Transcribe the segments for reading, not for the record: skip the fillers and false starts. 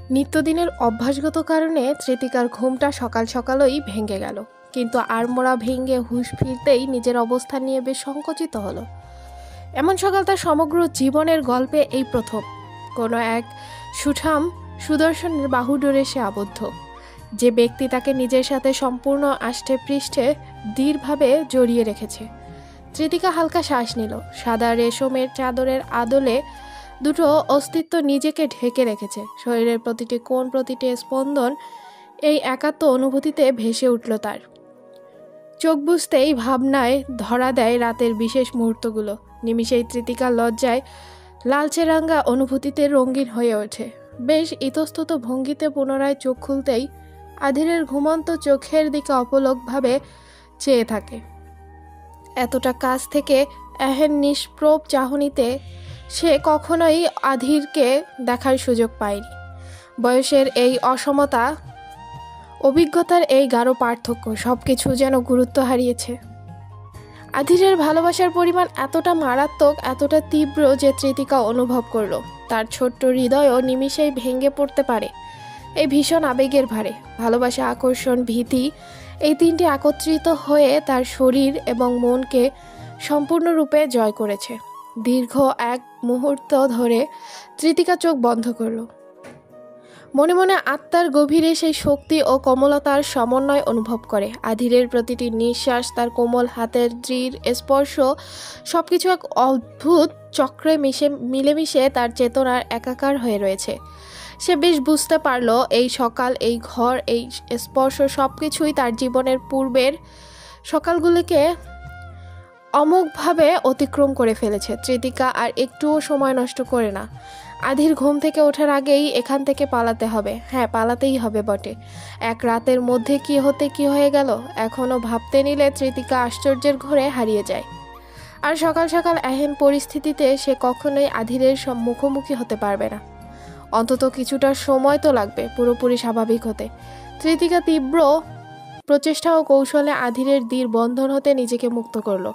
নিত্যদিনের অভ্যাসগত কারণে তৃতিকার ঘুমটা সকাল সকালই ভেঙে গেল, কিন্তু আড়মোড়া ভেঙে হুঁশ ফিরতেই নিজের অবস্থান নিয়ে বেশ সংকুচিত হলো। এমন সকাল তার সমগ্র জীবনের গল্পে এই প্রথম। কোনো এক সুঠাম সুদর্শনের বাহুডোরে সে আবদ্ধ, যে ব্যক্তি তাকে নিজের সাথে সম্পূর্ণ আষ্টে পৃষ্ঠে দৃঢ়ভাবে জড়িয়ে রেখেছে। তৃতিকা হালকা শ্বাস নিল। সাদা রেশমের চাদরের আদলে দুটো অস্তিত্ব নিজেকে ঢেকে রেখেছে। শরীরের প্রতিটি কোণ, প্রতিটি স্পন্দন এই একাত্ম অনুভূতিতে ভেসে উঠল তার। চোখ বুঝতেই ভাবনায় ধরা দেয় রাতের বিশেষ মুহূর্তগুলো। নিমিষেই তৃতিকার লজ্জায় লালচে রাঙ্গা অনুভূতিতে রঙিন হয়ে ওঠে। বেশ ইতস্তত ভঙ্গিতে পুনরায় চোখ খুলতেই আধিরের ঘুমন্ত চোখের দিকে অপলকভাবে চেয়ে থাকে। এতটা কাছ থেকে এহেন নিষ্প্রভ চাহনিতে সে কখনোই আধিরকে দেখার সুযোগ পায়নি। বয়সের এই অসমতা, অভিজ্ঞতার এই গাঢ় পার্থক্য, সব কিছু যেন গুরুত্ব হারিয়েছে। আধিরের ভালোবাসার পরিমাণ এতটা মারাত্মক, এতটা তীব্র যে তৃতিকা অনুভব করল তার ছোট্ট হৃদয়ও নিমিষেই ভেঙে পড়তে পারে এই ভীষণ আবেগের ভারে। ভালোবাসা, আকর্ষণ, ভীতি, এই তিনটি একত্রিত হয়ে তার শরীর এবং মনকে সম্পূর্ণরূপে জয় করেছে। দীর্ঘ এক মুহূর্ত ধরে তৃতিকা চোখ বন্ধ করল। মনে মনে আত্মার গভীরে সেই শক্তি ও কমলতার সমন্বয় অনুভব করে। আধিরের প্রতিটি নিঃশ্বাস, তার কোমল হাতের দৃঢ় স্পর্শ, সবকিছু এক অদ্ভুত চক্রে মিলেমিশে তার চেতনার একাকার হয়ে রয়েছে। সে বেশ বুঝতে পারল এই সকাল, এই ঘর, এই স্পর্শ সবকিছুই তার জীবনের পূর্বের সকালগুলিকে অমোঘভাবে অতিক্রম করে ফেলেছে। তৃতিকা আর একটুও সময় নষ্ট করে না। আধির ঘুম থেকে ওঠার আগেই এখান থেকে পালাতে হবে। হ্যাঁ, পালাতেই হবে বটে। এক রাতের মধ্যে কি হতে কি হয়ে গেল এখনও ভাবতে নিলে তৃতিকা আশ্চর্যের ঘোরে হারিয়ে যায়। আর সকাল সকাল এহেন পরিস্থিতিতে সে কখনোই আধিরের মুখোমুখি হতে পারবে না। অন্তত কিছুটা সময় তো লাগবে পুরোপুরি স্বাভাবিক হতে। তৃতিকা তীব্র প্রচেষ্টা ও কৌশলে আধিরের দৃঢ় বন্ধন হতে নিজেকে মুক্ত করলো।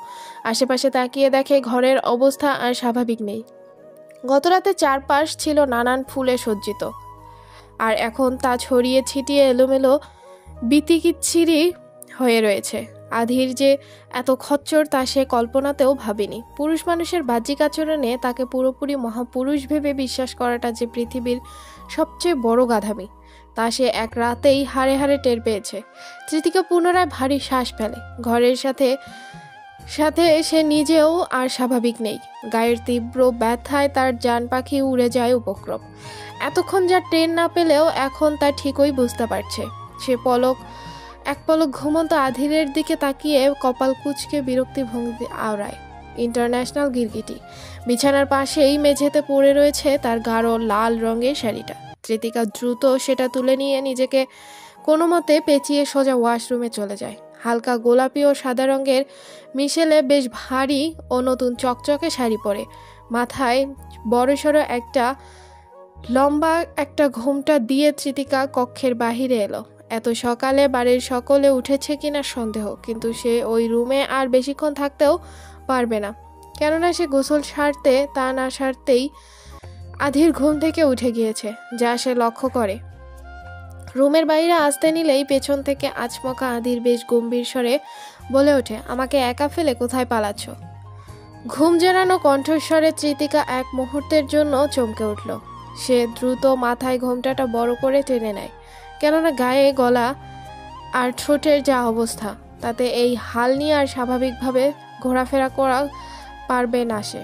আশেপাশে তাকিয়ে দেখে ঘরের অবস্থা আর স্বাভাবিক নেই। গতরাতে চারপাশ ছিল নানান ফুলে সজ্জিত, আর এখন তা ছড়িয়ে ছিটিয়ে এলোমেলো বিতিকিচ্ছিরি হয়ে রয়েছে। আধির যে এত খচ্চর তা সে কল্পনাতেও ভাবেনি। পুরুষ মানুষের বাহ্যিক আচরণে তাকে পুরোপুরি মহাপুরুষ ভেবে বিশ্বাস করাটা যে পৃথিবীর সবচেয়ে বড় গাধামি, তা সে এক রাতেই হাড়ে হাড়ে টের পেয়েছে। তৃতিকা পুনরায় ভারী শ্বাস ফেলে। ঘরের সাথে সাথে সে নিজেও আর স্বাভাবিক নেই। গায়ের তীব্র ব্যথায় তার জান পাখি উড়ে যায় উপক্রম। এতক্ষণ যা ট্রেন না পেলেও এখন তা ঠিকই বুঝতে পারছে। সে এক পলক ঘুমন্ত আধিরের দিকে তাকিয়ে কপাল কুঁচকে বিরক্তি ভঙ্গিতে আওড়ায়। ইন্টারন্যাশনাল গিরগিটি বিছানার পাশেই মেঝেতে পড়ে রয়েছে তার গাঢ় লাল রঙের শাড়িটা। তৃতিকা দ্রুত সেটা তুলে নিয়ে নিজেকে কোনো মতে পেঁচিয়ে সোজা ওয়াশরুমে চলে যায়। হালকা গোলাপি ও সাদা রঙের মিশেলে বেশ ভারী ও নতুন চকচকে শাড়ি পরে মাথায় বড়সড় একটা লম্বা একটা ঘোমটা দিয়ে তৃতিকা কক্ষের বাহিরে এলো। এত সকালে বাড়ির সকলে উঠেছে কিনা সন্দেহ, কিন্তু সে ওই রুমে আর বেশিক্ষণ থাকতেও পারবে না। কেননা সে গোসল সারতে তা না সারতেই আধির ঘুম থেকে উঠে গিয়েছে, যা সে লক্ষ্য করে। রুমের বাইরে আসতে নিলেই পেছন থেকে আচমকা আধির বেশ গম্ভীর স্বরে বলে ওঠে, আমাকে একা ফেলে কোথায় পালাচ্ছ? ঘুম জড়ানো কণ্ঠস্বরে তৃতিকা এক মুহূর্তের জন্য চমকে উঠল। সে দ্রুত মাথায় ঘোমটাটা বড় করে টেনে নেয়, কেননা গায়ে গলা আর ঠোঁটের যা অবস্থা তাতে এই হাল নিয়ে আর স্বাভাবিকভাবে ঘোরাফেরা করা পারবে না সে।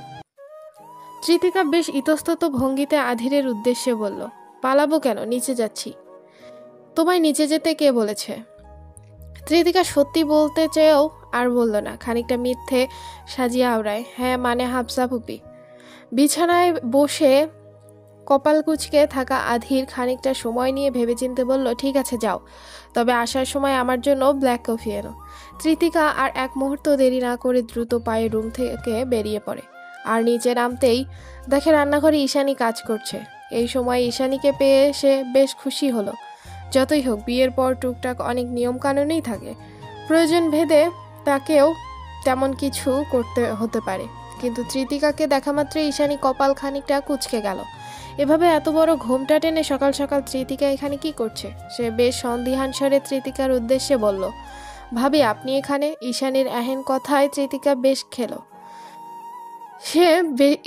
তৃতিকা বেশ ইতস্তত ভঙ্গিতে আধিরের উদ্দেশ্যে বলল, পালাবো কেন? নিচে যাচ্ছি। তোমায় নিচে যেতে কে বলেছে? তৃতিকা সত্যি বলতে চেয়েও আর বলল না, খানিকটা মিথ্যে সাজিয়ে আওড়ায়, হ্যাঁ মানে হাফসা ফুপি। বিছানায় বসে কপাল কুঁচকে থাকা আধির খানিকটা সময় নিয়ে ভেবেচিন্তে বলল, ঠিক আছে যাও, তবে আসার সময় আমার জন্য ব্ল্যাক কফি এনো। তৃতিকা আর এক মুহূর্ত দেরি না করে দ্রুত পায়ে রুম থেকে বেরিয়ে পড়ে। আর নিচে নামতেই দেখে রান্নাঘরে ঈশানী কাজ করছে। এই সময় ঈশানীকে পেয়ে সে বেশ খুশি হলো। যতই হোক, বিয়ের পর টুকটাক অনেক নিয়মকানুনই থাকে, প্রয়োজন ভেদে তাকেও তেমন কিছু করতে হতে পারে। কিন্তু তৃতিকাকে দেখা মাত্র ঈশানী কপাল খানিকটা কুঁচকে গেল এভাবে এত বড় ঘোমটা টেনে সকাল সকাল তৃতিকা এখানে কি করছে? সে বেশ সন্দিহান স্বরে তৃতিকার উদ্দেশ্যে বলল, ভাবি আপনি এখানে? ঈশানীর এহেন কথায় তৃতিকা বেশ খেল। সে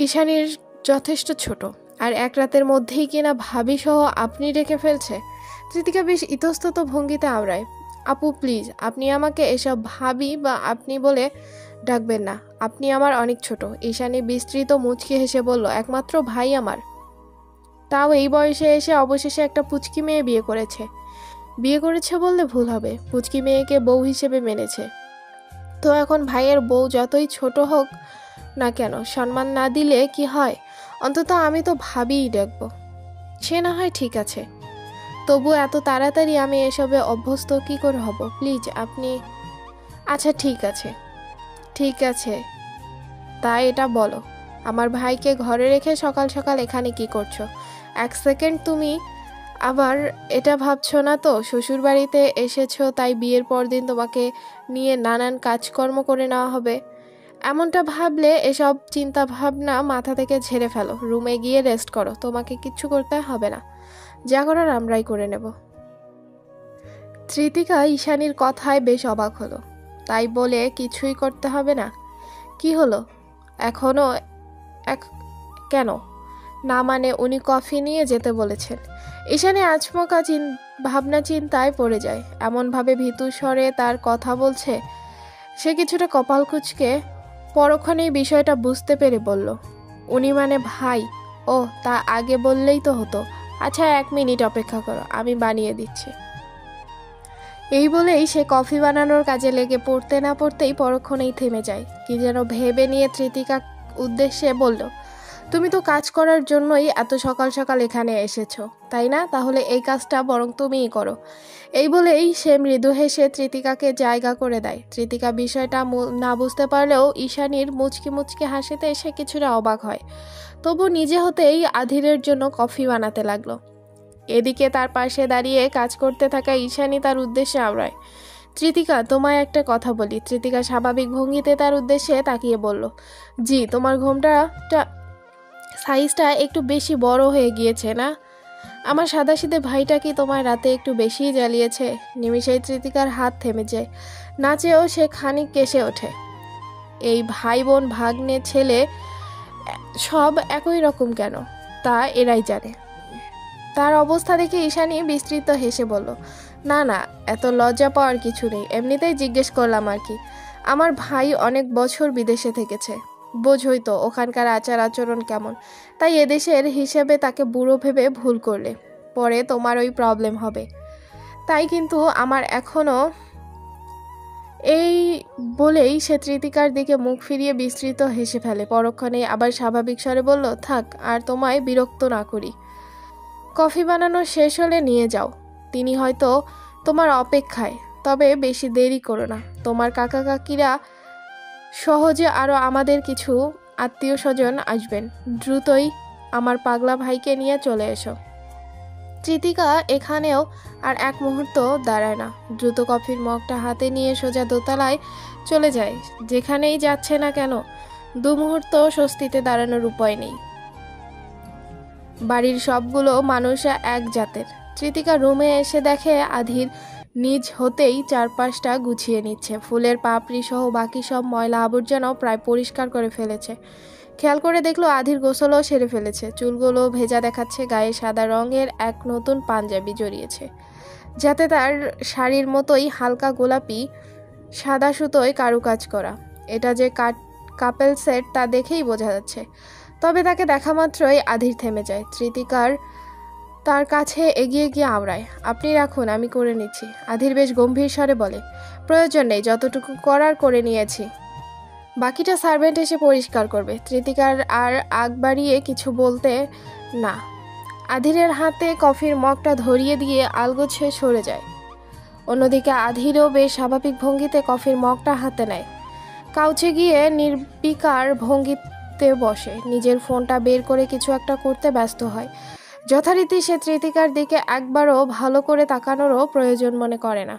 ঈশানীর যথেষ্ট ছোট, আর এক রাতের মধ্যেই কিনা ভাবি সহ আপনি ডেকে ফেলছে। তৃতিকা বেশ ইতস্তত ভঙ্গিতে আওড়ায়, আপু প্লিজ, আপনি আমাকে এসব ভাবি বা আপনি বলে ডাকবেন না, আপনি আমার অনেক ছোট। ঈশানী বিস্তৃত মুচকি হেসে বলল, একমাত্র ভাই আমার, তাও এই বয়সে এসে অবশেষে একটা পুচকি মেয়ে বিয়ে করেছে বললে ভুল হবে, পুচকি মেয়েকে বউ হিসেবে মেনেছে। তো এখন ভাইয়ের বউ যতই ছোট হোক না কেন, সম্মান না দিলে কি হয়? অন্তত আমি তো ভাবিই ডাকবো। সে না হয় ঠিক আছে, তবু এত তাড়াতাড়ি আমি এসবে অভ্যস্ত কি করে হব? প্লিজ আপনি। আচ্ছা ঠিক আছে, তাই এটা বলো, আমার ভাইকে ঘরে রেখে সকাল সকাল এখানে কি করছো? এক সেকেন্ড তুমি আবার এটা ভাবছো না তো শ্বশুর বাড়িতে এসেছো তাই বিয়ের পর দিন তোমাকে নিয়ে নানান কাজকর্ম করে নেওয়া হবে? এমনটা ভাবলে এসব চিন্তা ভাবনা মাথা থেকে ঝেড়ে ফেলো, রুমে গিয়ে রেস্ট করো, তোমাকে কিচ্ছু করতে হবে না, যা করার আমরাই করে নেব। তৃতিকা ঈশানীর কথায় বেশ অবাক হলো, তাই বলে কিছুই করতে হবে না? কি হলো এখনো কেন না? মানে উনি কফি নিয়ে যেতে বলেছেন। ঈশানী আচমকা ভাবনা চিন্তায় পড়ে যায়, এমনভাবে ভীতু স্বরে তার কথা বলছে। সে কিছুটা কপাল কুঁচকে পরক্ষণেই বিষয়টা বুঝতে পেরে বলল, উনি মানে ভাই? ও, তা আগে বললেই তো হতো। আচ্ছা 1 মিনিট অপেক্ষা করো, আমি বানিয়ে দিচ্ছি। এই বলেই সে কফি বানানোর কাজে লেগে পড়তে না পড়তেই পরক্ষণেই থেমে যায়। কি যেন ভেবে নিয়ে তৃতিকা উদ্দেশ্যে বলল, তুমি তো কাজ করার জন্যই এত সকাল সকাল এখানে এসেছো, তাই না? তাহলে এই কাজটা বরং তুমিই করো। এই বলেই সে মৃদু হেসে তৃতিকাকে জায়গা করে দেয়। তৃতিকা বিষয়টা না বুঝতে পারলেও ঈশানীর মুচকি মুচকি হাসিতে সে কিছুটা অবাক হয়, তবু নিজে হতেই আধিরের জন্য কফি বানাতে লাগলো। এদিকে তার পাশে দাঁড়িয়ে কাজ করতে থাকা ঈশানী তার উদ্দেশ্যে আওড়ায়, তৃতিকা তোমায় একটা কথা বলি। তৃতিকা স্বাভাবিক ভঙ্গিতে তার উদ্দেশ্যে তাকিয়ে বলল, জি, তোমার ঘোমটাটা সাইজটা একটু বেশি বড় হয়ে গিয়েছে না? আমার সাদাসিধে ভাইটা কি তোমার রাতে একটু বেশিই জ্বালিয়েছে? নিমিষেই তৃতিকার হাত থেমে যায়, নাচেও সে খানিক কেসে ওঠে। এই ভাই বোন ভাগ্নে ছেলে সব একই রকম কেন, তা এরাই জানে। তার অবস্থা দেখে ঈশানী বিস্তৃত হেসে বলল, না না, এত লজ্জা পাওয়ার কিছু নেই, এমনিতেই জিজ্ঞেস করলাম আর কি। আমার ভাই অনেক বছর বিদেশে থেকেছে, বোঝই তো ওখানকার আচার আচরণ কেমন, তাই এদেশের হিসেবে তাকে বুড়ো ভেবে ভুল করলে পরে তোমার ওই প্রবলেম হবে। তাই কিন্তু আমার এখনও। এই বলেই সে তৃতিকার দিকে মুখ ফিরিয়ে বিস্তৃত হেসে ফেলে। পরক্ষণে আবার স্বাভাবিক স্বরে বলল, থাক আর তোমায় বিরক্ত না করি, কফি বানানো শেষ হলে নিয়ে যাও, তিনি হয়তো তোমার অপেক্ষায়, তবে বেশি দেরি করো না। তোমার কাকা কাকিরা সহজে আরও আমাদের কিছু আত্মীয় স্বজন আসবেন, দ্রুতই আমার পাগলা ভাইকে নিয়ে চলে এসো। তৃতিকা এখানেও আর এক মুহূর্ত দাঁড়ায় না, দ্রুত কফির মগটা হাতে নিয়ে সোজা দোতলায় চলে যায়। যেখানেই যাচ্ছে না কেন 2 মুহূর্ত স্বস্তিতে দাঁড়ানোর উপায় নেই। বাড়ির সবগুলো মানুষ এক জাতের। তৃতিকা রুমে এসে দেখে আধির নিজ হতেই চারপাশটা গুছিয়ে নিচ্ছে, ফুলের পাপড়ি সহ বাকি সব ময়লা আবর্জনাও প্রায় পরিষ্কার করে ফেলেছে। খেয়াল করে দেখলো আধির গোসলও সেরে ফেলেছে, চুলগুলো ভেজা দেখাচ্ছে, গায়ে সাদা রঙের এক নতুন পাঞ্জাবি জড়িয়েছে, যাতে তার শাড়ির মতোই হালকা গোলাপি সাদা সুতোয় কারুকাজ করা। এটা যে কাপেল সেট তা দেখেই বোঝা যাচ্ছে। তবে তাকে দেখা মাত্রই আধির থেমে যায়। তৃতিকার তার কাছে এগিয়ে গিয়ে আওড়ায়, আপনি রাখুন, আমি করে নিচ্ছি। আধির বেশ গম্ভীর স্বরে বলে, প্রয়োজন নেই, যতটুকু করার করে নিয়েছি, বাকিটা সার্ভেন্ট এসে পরিষ্কার করবে। তৃতিকার আর আগ বাড়িয়ে কিছু বলতে না, আধিরের হাতে কফির মগটা ধরিয়ে দিয়ে আলগোছে সরে যায়। অন্যদিকে আধিরও বেশ স্বাভাবিক ভঙ্গিতে কফির মগটা হাতে নেয়, কাউচে গিয়ে নির্বিকার ভঙ্গিতে বসে, নিজের ফোনটা বের করে কিছু একটা করতে ব্যস্ত হয়। যথারীতি সে তৃতিকার দিকে একবারও ভালো করে তাকানোরও প্রয়োজন মনে করে না।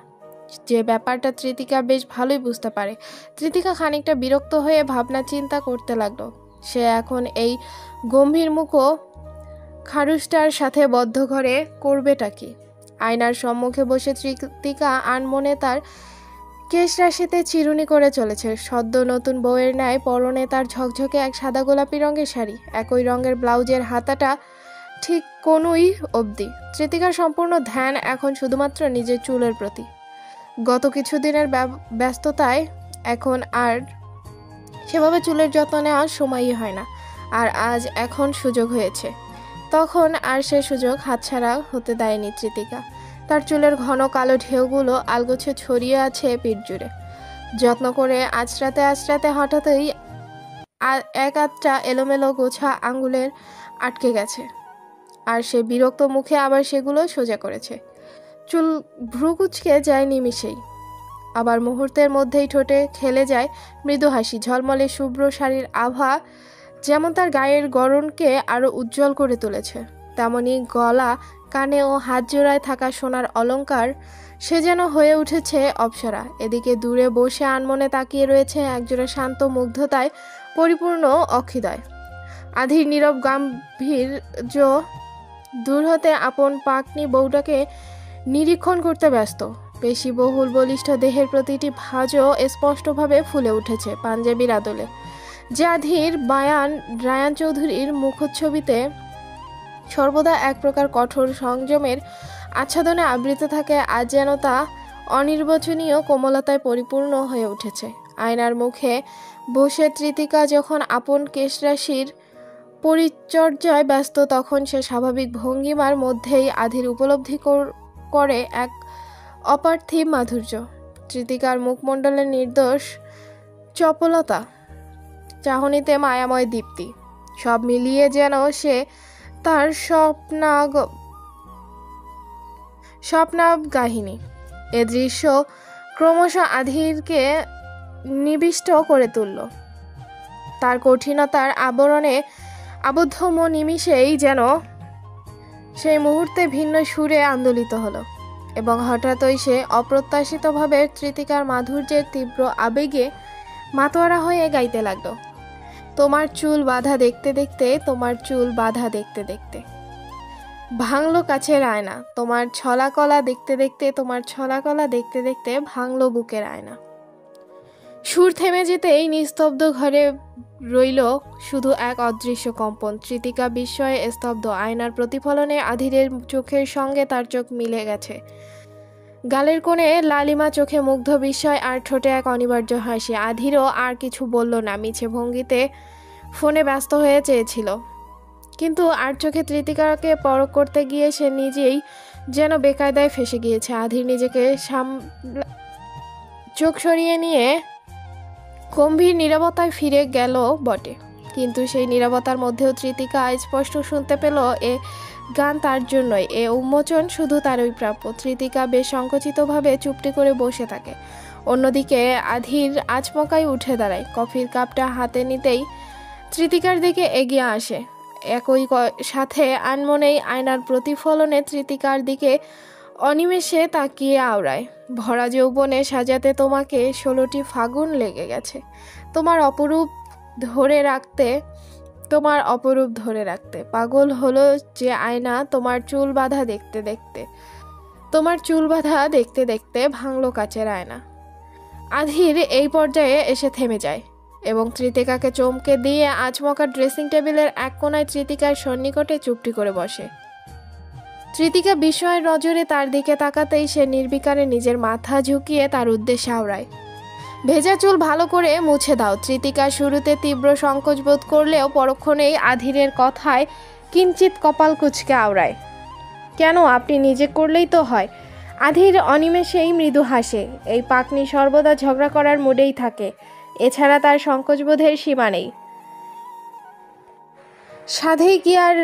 যে ব্যাপারটা তৃতিকা বেশ ভালোই বুঝতে পারে। তৃতিকা খানিকটা বিরক্ত হয়ে ভাবনা চিন্তা করতে লাগলো। সে এখন এই গম্ভীর মুখো খারুসটার সাথে বদ্ধ ঘরে করবেটা কি? আয়নার সম্মুখে বসে তৃতিকা আনমনে তার কেশ রাশিতে চিরুনি করে চলেছে। সদ্য নতুন বউয়ের ন্যায় পরনে তার ঝকঝকে এক সাদা গোলাপি রঙের শাড়ি, একই রঙের ব্লাউজের হাতাটা ঠিক কোনই অবধি। তৃতিকার সম্পূর্ণ ধ্যান এখন শুধুমাত্র নিজের চুলের প্রতি। গত কিছুদিনের ব্যস্ততায় এখন আর সেভাবে চুলের যত্ন নেওয়ার সময়ই হয় না, আর আজ এখন সুযোগ হয়েছে। তখন আর সে সুযোগ হাতছাড়া হতে দেয়নি তৃতিকা। তার চুলের ঘন কালো ঢেউগুলো আলগোছে ছড়িয়ে আছে পিঠ জুড়ে। যত্ন করে আঁচড়াতে আঁচড়াতে হঠাৎই এক আধটা এলোমেলো গোছা আঙ্গুলের আটকে গেছে, আর সে বিরক্ত মুখে আবার সেগুলো সোজা করেছে। চুল ভ্রু কুঁচকে যায় নিমিষেই, আবার মুহূর্তের মধ্যেই ঠোঁটে খেলে যায় মৃদু হাসি। ঝলমলে শুভ্র শাড়ির আভা যেমন তার গায়ের গড়নকে আরো উজ্জ্বল করে তুলেছে, তেমনি গলা, কানে ও হাত জোড়ায় থাকা সোনার অলংকার সে যেন হয়ে উঠেছে অপ্সরা। এদিকে দূরে বসে আনমনে তাকিয়ে রয়েছে একজোড়া শান্ত মুগ্ধতায় পরিপূর্ণ অক্ষিদয়। আধির নীরব গাম্ভীর্য দূর হতে আপন পাকনি বউটাকে নিরীক্ষণ করতে ব্যস্ত। পেশি বহুল বলিষ্ঠ দেহের প্রতিটি ভাঁজও স্পষ্টভাবে ফুলে উঠেছে পাঞ্জাবির আদলে। যে আধির রায়ান চৌধুরীর মুখচ্ছবিতে সর্বদা এক প্রকার কঠোর সংযমের আচ্ছাদনে আবৃত থাকে, আজ যেন তা অনির্বচনীয় কোমলতায় পরিপূর্ণ হয়ে উঠেছে। আয়নার মুখে বসে তৃতিকা যখন আপন কেশরাশির পরিচর্যায় ব্যস্ত, তখন সে স্বাভাবিক ভঙ্গিমার মধ্যেই আধির উপলব্ধি করে এক অপার্থিব মাধুর্য। তৃতিকার মুখমণ্ডলের নির্দোষ চপলতা, চাহনিতে মায়াময় দীপ্তি, সব মিলিয়ে যেন সে তার স্বপ্নাগাহিনী। এ দৃশ্য ক্রমশ আধিরকে নিবিষ্ট করে তুলল। তার কঠিনতার আবরণে আবদ্ধ মন নিমিষেই যেন সেই মুহূর্তে ভিন্ন সুরে আন্দোলিত হলো, এবং হঠাৎই সে অপ্রত্যাশিতভাবে তৃতিকার মাধুর্যের তীব্র আবেগে মাতোয়ারা হয়ে গাইতে লাগলো। তোমার চুল বাঁধা দেখতে দেখতে, তোমার চুল বাঁধা দেখতে দেখতে ভাঙলো কাছের আয়না, তোমার ছলা কলা দেখতে দেখতে, তোমার ছলা কলা দেখতে দেখতে ভাঙলো বুকের আয়না। সুর থেমে যেতেই নিস্তব্ধ ঘরে রইল শুধু এক অদৃশ্য কম্পন। তৃতিকা বিস্ময়ে স্তব্ধ। আয়নার প্রতিফলনে আধিরের চোখের সঙ্গে তার চোখ মিলে গেছে। গালের কোণে লালিমা, চোখে মুগ্ধ বিস্ময়, আর ঠোঁটে এক অনিবার্য হাসি। আধিরও আর কিছু বলল না, মিছে ভঙ্গিতে ফোনে ব্যস্ত হয়ে চেয়েছিল, কিন্তু আর চোখে তৃতিকাকে পরখ করতে গিয়ে সে নিজেই যেন বেকায়দায় ফেসে গিয়েছে। আধির নিজেকে চোখ সরিয়ে নিয়ে গম্ভীর নীরবতায় ফিরে গেল বটে, কিন্তু সেই নীরবতার মধ্যেও তৃতিকা স্পষ্ট শুনতে পেল এ গান তার জন্যই, এ উন্মোচন শুধু তারই প্রাপ্য। তৃতিকা বেশ সংকুচিতভাবে চুপটি করে বসে থাকে। অন্যদিকে আধির আচমকাই উঠে দাঁড়ায়, কফির কাপটা হাতে নিতেই তৃতিকার দিকে এগিয়ে আসে। একই সাথে আনমনেই আয়নার প্রতিফলনে তৃতিকার দিকে অনিমেষে তাকিয়ে আওড়ায়। ভরা যৌবনে সাজাতে তোমাকে 16টি ফাগুন লেগে গেছে, তোমার অপরূপ ধরে রাখতে পাগল হলো যে আয়না, তোমার চুল বাঁধা দেখতে দেখতে, তোমার চুল বাঁধা দেখতে দেখতে ভাঙলো কাচের আয়না। আধির এই পর্যায়ে এসে থেমে যায় এবং তৃতিকাকে চমকে দিয়ে আচমকা ড্রেসিং টেবিলের এক কোণায় তৃতিকার সন্নিকটে চুপটি করে বসে। তৃতিকা বিস্ময়ের নজরে তার দিকে তাকাতেই সে নির্বিকারে নিজের মাথা ঝুঁকিয়ে তার উদ্দেশ্যে আওড়ায়। ভেজা চুল ভালো করে মুছে দাও। তৃতিকা শুরুতে তীব্র সংকোচ বোধ করলেও পরক্ষণেই আধিরের কথায় কিঞ্চিত কপাল কুঁচকে আওড়ায়। কেন, আপনি নিজে করলেই তো হয়। আধির অনিমেষেই মৃদু হাসে। এই পাকনি সর্বদা ঝগড়া করার মুডেই থাকে, এছাড়া তার সংকোচবোধের সীমা নেই। সাধেই কি আর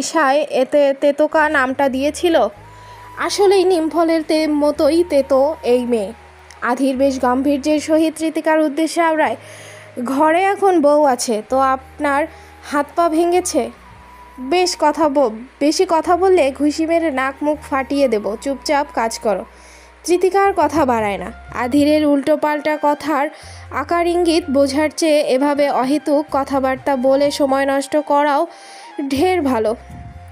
ঈশায় এতে তেতোকা নামটা দিয়েছিল? আসলেই নিমফলের মতোই তেতো এই মেয়ে। আধির বেশ গাম্ভীর্যের সহিত তৃতিকার উদ্দেশ্যে আওড়ায়। ঘরে এখন বউ আছে তো আপনার হাত পা ভেঙেছে? বেশি কথা বললে ঘুষি মেরে নাক মুখ ফাটিয়ে দেব, চুপচাপ কাজ করো। তৃতিকার কথা বাড়ায় না। আধিরের উল্টোপাল্টা কথার আকার ইঙ্গিত বোঝার চেয়ে এভাবে অহেতুক কথাবার্তা বলে সময় নষ্ট করাও ঢের ভালো।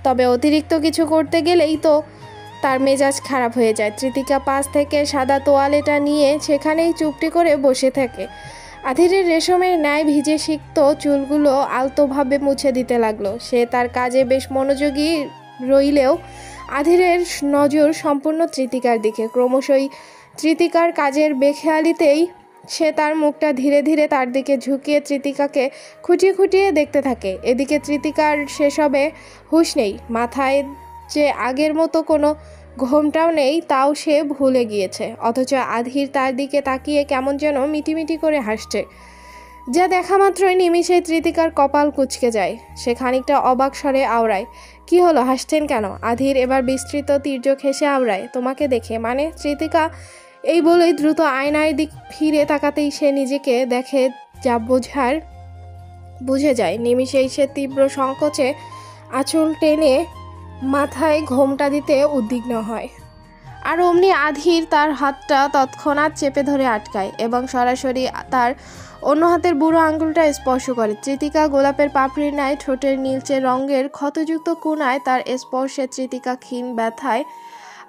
তবে অতিরিক্ত কিছু করতে গেলেই তো তার মেজাজ খারাপ হয়ে যায়। তৃতিকা পাশ থেকে সাদা তোয়ালেটা নিয়ে সেখানেই চুপটি করে বসে থাকে। আধিরের রেশমের ন্যায় ভিজে সিক্ত চুলগুলো আলতোভাবে মুছে দিতে লাগলো। সে তার কাজে বেশ মনোযোগী রইলেও আধিরের নজর সম্পূর্ণ তৃতিকার দিকে। ক্রমশই তৃতিকার কাজের বেখেয়ালিতেই সে তার মুখটা ধীরে ধীরে তার দিকে ঝুঁকিয়ে তৃতিকাকে খুঁটিয়ে খুঁটিয়ে দেখতে থাকে। এদিকে তৃতিকার সেসবে হুঁশ নেই। মাথায় যে আগের মতো কোনো ঘোমটাও নেই তাও সে ভুলে গিয়েছে। অথচ আধির তার দিকে তাকিয়ে কেমন যেন মিটিমিটি করে হাসছে, যা দেখা মাত্রই নিমিষেই তৃতিকার কপাল কুঁচকে যায়। সে খানিকটা অবাক স্বরে আওড়ায়, কি হলো, হাসছেন কেন? আধির এবার বিস্তৃত তীর্যক হেসে আওড়ায়, তোমাকে দেখে। মানে? তৃতিকা এই বলেই দ্রুত আয়নার দিক ফিরে তাকাতেই সে নিজেকে দেখে, যা বুঝে যায়। নিমিষেই সে তীব্র সংকোচে আঁচল টেনে মাথায় ঘোমটা দিতে উদ্বিগ্ন হয়। আর অমনি আধির তার হাতটা তৎক্ষণাৎ চেপে ধরে আটকায় এবং সরাসরি তার অন্য হাতের বুড়ো আঙ্গুলটা স্পর্শ করে। তৃতিকা গোলাপের পাপড়ির ন্যায় ঠোঁটের নীলচে রঙের ক্ষতযুক্ত কোণায় তার স্পর্শে তৃতিকা ক্ষীণ ব্যথায়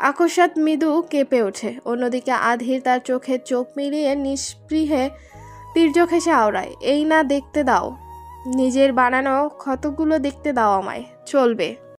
আকস্মাৎ মৃদু কেঁপে ওঠে। অন্যদিকে আধির তার চোখে চোখ মিলিয়ে নিস্পৃহে তীর্যক হেসে আওড়ায়, এই না দেখতে দাও, নিজের বানানো ক্ষতগুলো দেখতে দাও আমায়, চলবে।